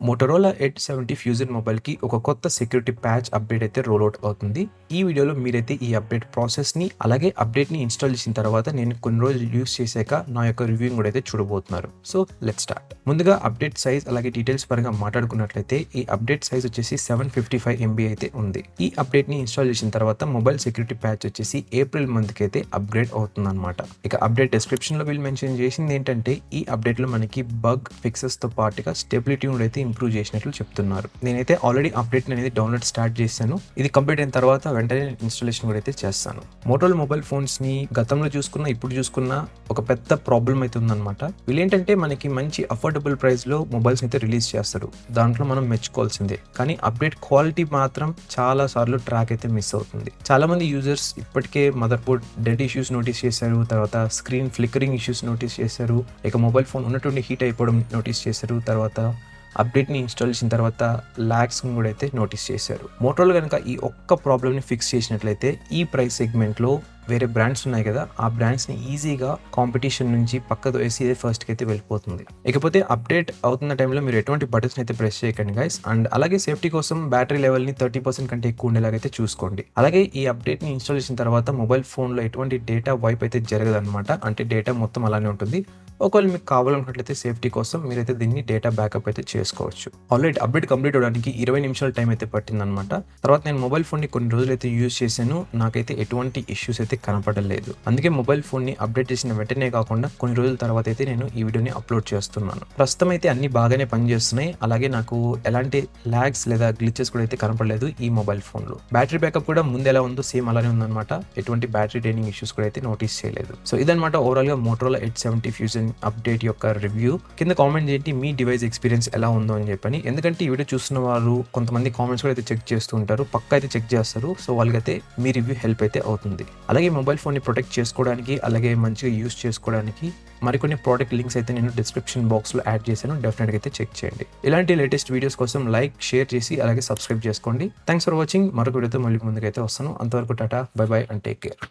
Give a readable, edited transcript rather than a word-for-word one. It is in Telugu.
మోటరోలా ఎడ్జ్ 70 ఫ్యూజన్ మొబైల్‌కి ఒక కొత్త సెక్యూరిటీ ప్యాచ్ అప్డేట్ అయితే రోల్ అవుతుంది. ఈ వీడియోలో మీరైతే ఈ అప్డేట్ ప్రాసెస్‌ని అలాగే అప్డేట్‌ని ఇన్‌స్టాల్ చేసిన తర్వాత నేను కొన్ని రోజులు యూజ్ చేశాక నా యొక్క రివ్యూని కూడా అయితే చూడబోతున్నారు. So let's start. ముందుగా అప్డేట్ సైజ్ అలాగే డీటెయిల్స్ పరంగా మాట్లాడుకున్నట్లయితే ఈ అప్డేట్ సైజ్ వచ్చేసి 755 MB అయితే ఉంది. ఈ అప్డేట్‌ని ఇన్‌స్టాల్ చేసిన తర్వాత మొబైల్ సెక్యూరిటీ ప్యాచ్ వచ్చేసి ఏప్రిల్ మంత్‌కి అయితే అప్గ్రేడ్ అవుతుందన్నమాట. ఇక అప్డేట్ డిస్క్రిప్షన్‌లో వీళ్ళు మెన్షన్ చేసింది ఏంటంటే ఈ అప్డేట్‌లో మనకి బగ్ ఫిక్సెస్‌తో పాటుగా స్టెబిలిటీ కూడా అయితే ఇంప్రూవ్ చేసినట్లు చెప్తున్నారు. నేనైతే ఆల్రెడీ అప్డేట్ అనేది డౌన్లోడ్ స్టార్ట్ చేశాను. ఇది కంప్లీట్ అయిన తర్వాత వెంటనే ఇన్స్టాలేషన్ కూడా అయితే చేస్తాను. మోటోరోలా మొబైల్ ఫోన్స్ ని గతంలో చూసుకున్నా ఇప్పుడు చూసుకున్నా ఒక పెద్ద ప్రాబ్లం అయితే ఉందన్నమాట. వీళ్ళేంటంటే మనకి మంచి అఫోర్డబుల్ ప్రైస్ లో మొబైల్స్ అయితే రిలీజ్ చేస్తారు. దాంట్లో మనం మెచ్చుకోవాల్సిందే. కానీ అప్డేట్ క్వాలిటీ మాత్రం చాలా సార్లు ట్రాక్ అయితే మిస్ అవుతుంది. చాలా మంది యూజర్స్ ఇప్పటికే mother board dead issues notice చేశారు. తర్వాత స్క్రీన్ ఫ్లికరింగ్ ఇష్యూస్ నోటీస్ చేశారు. ఇక మొబైల్ ఫోన్ ఉన్నటువంటి హీట్ అయిపోవడం నోటీస్ చేశారు. తర్వాత అప్డేట్ని ఇన్స్టాల్ చేసిన తర్వాత ల్యాగ్స్ కూడా అయితే నోటీస్ చేశారు. మోటోరోలా కనుక ఈ ఒక్క ప్రాబ్లమ్ని ఫిక్స్ చేసినట్లయితే ఈ ప్రైస్ సెగ్మెంట్లో వేరే బ్రాండ్స్ ఉన్నాయి కదా, ఆ బ్రాండ్స్ని ఈజీగా కాంపిటీషన్ నుంచి పక్కకు వేసి ఫస్ట్కి అయితే వెళ్ళిపోతుంది. ఇకపోతే అప్డేట్ అవుతున్న టైంలో మీరు ఎటువంటి బటన్స్ అయితే ప్రెస్ చేయకండి గైస్. అండ్ అలాగే సేఫ్టీ కోసం బ్యాటరీ లెవెల్ని 30% కంటే ఎక్కువ ఉండేలాగైతే చూసుకోండి. అలాగే ఈ అప్డేట్ని ఇన్స్టాల్ చేసిన తర్వాత మొబైల్ ఫోన్లో ఎటువంటి డేటా వైప్ అయితే జరగదన్నమాట. అంటే డేటా మొత్తం అలానే ఉంటుంది. ఒకవేళ మీకు కావాలనుకున్నట్లయితే సేఫ్టీ కోసం మీరైతే దీన్ని డేటా బ్యాకప్ అయితే చేసుకోవచ్చు. ఆల్రెడీ అప్డేట్ కంప్లీట్ అవడానికి 20 నిమిషాల టైం అయితే పట్టిందనమాట. తర్వాత నేను మొబైల్ ఫోన్ని కొన్ని రోజులు అయితే యూజ్ చేశాను. నాకైతే ఎటువంటి ఇష్యూస్ అయితే కనపడలేదు. అందుకే మొబైల్ ఫోన్ని అప్డేట్ చేసిన వెంటనే కాకుండా కొన్ని రోజుల తర్వాత అయితే నేను ఈ వీడియోని అప్లోడ్ చేస్తున్నాను. ప్రస్తుతం అయితే అన్ని బాగానే పనిచేస్తున్నాయి. అలాగే నాకు ఎలాంటి ల్యాగ్స్ లేదా గ్లిచెస్ కూడా అయితే కనపడలేదు ఈ మొబైల్ ఫోన్లో. బ్యాటరీ బ్యాకప్ కూడా ముందు ఎలా ఉందో సేమ్ అలానే ఉందన్నమాట. ఎటువంటి బ్యాటరీ డ్రైనింగ్ ఇష్యూస్ కూడా అయితే నోటీస్ చేయలేదు. సో ఇదన్నమాట ఓవరాల్ గా మోటోరోలా ఎడ్జ్ 70 ఫ్యూజన్ అప్డేట్ యొక్క రివ్యూ. కింద కామెంట్ చేయండి మీ డివైస్ ఎక్స్పీరియన్స్ ఎలా ఉందో అని చెప్పని. ఎందుకంటే ఈ వీడియో చూస్తున్న వాళ్ళు కొంతమంది కామెంట్స్ కూడా అయితే చెక్ చేస్తూ ఉంటారు. పక్కా అయితే చెక్ చేస్తారు. సో వాళ్ళకైతే మీ రివ్యూ హెల్ప్ అయితే అవుతుంది. అలాగే మొబైల్ ఫోన్ ని ప్రొటెక్ట్ చేసుకోవడానికి అలాగే మంచిగా యూస్ చేసుకోవడానికి మరికొన్ని ప్రోడక్ట్ లింక్స్ అయితే నేను డిస్క్రిప్షన్ బాక్స్ లో యాడ్ చేశాను. డెఫినెట్గా అయితే చెక్ చేయండి. ఇలాంటి లేటెస్ట్ వీడియోస్ కోసం లైక్ షేర్ చేసి అలాగే సబ్స్క్రైబ్ చేసుకోండి. Thanks for watching. మరొక వీడియోతో మళ్ళీ ముందుకైతే వస్తాను. అంతవరకు Tata, by by and take care.